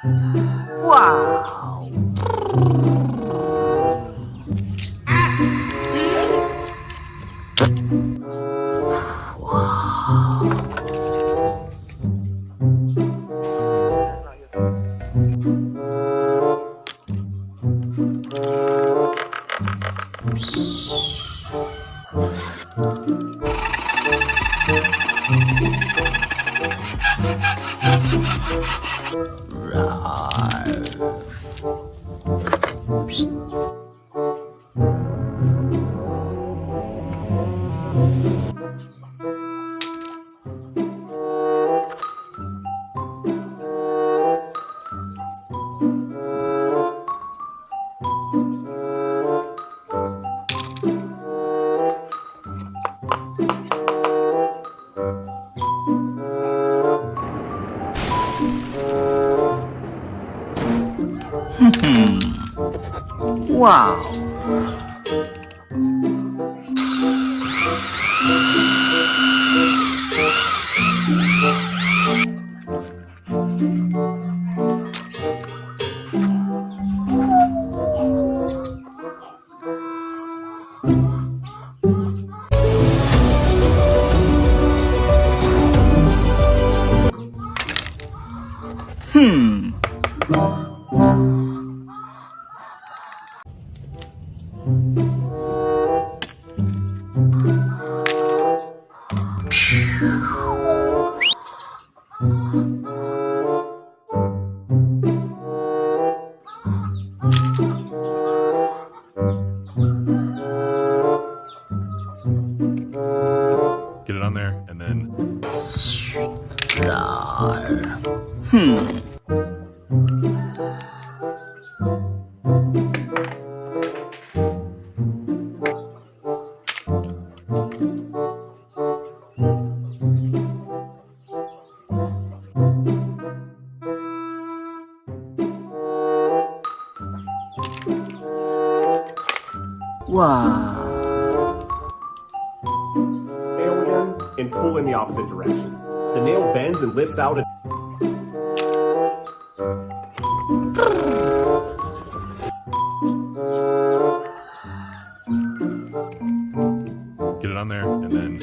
Wow! Wow! Hmm. Get it on there, and then Hmm. Wow! Nail again, and pull in the opposite direction. The nail bends and lifts out. get it on there, and then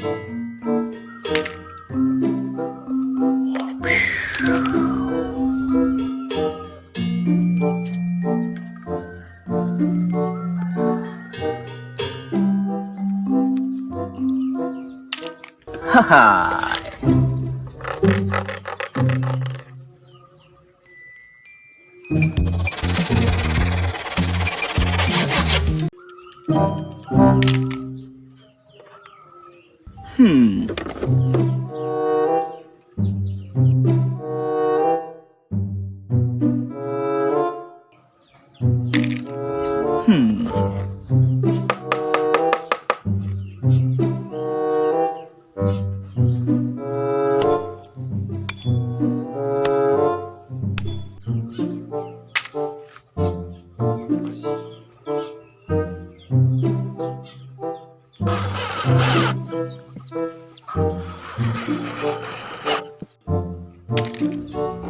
Ha-ha! Hmm. Hmm.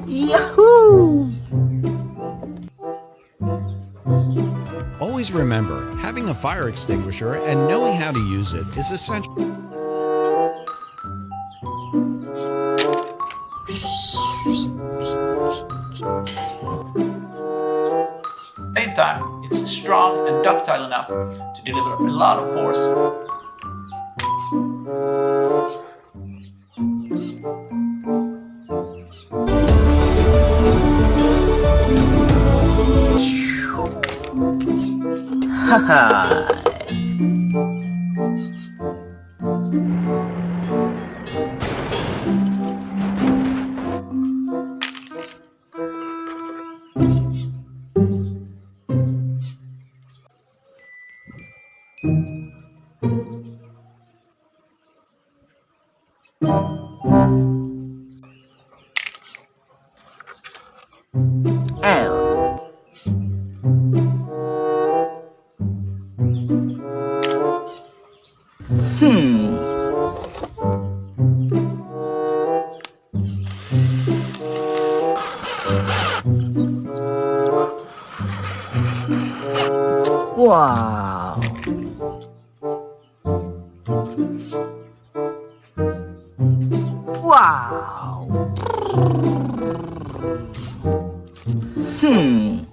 Yahoo! Always remember, having a fire extinguisher and knowing how to use it is essential. Same time, it's strong and ductile enough to deliver a lot of force. Ha-ha! Ow. Wow. Wow. Hmm.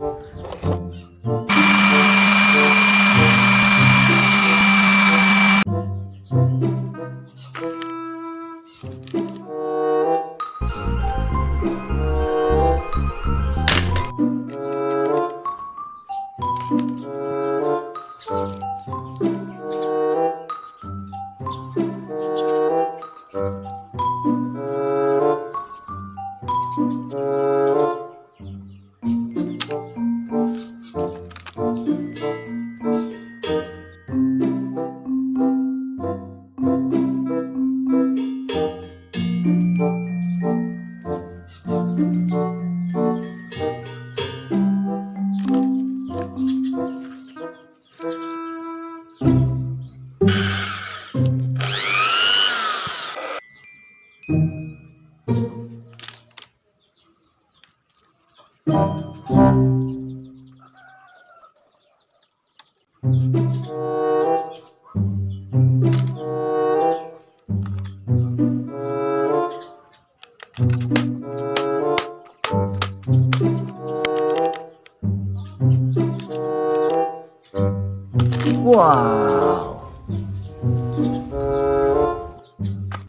Wow.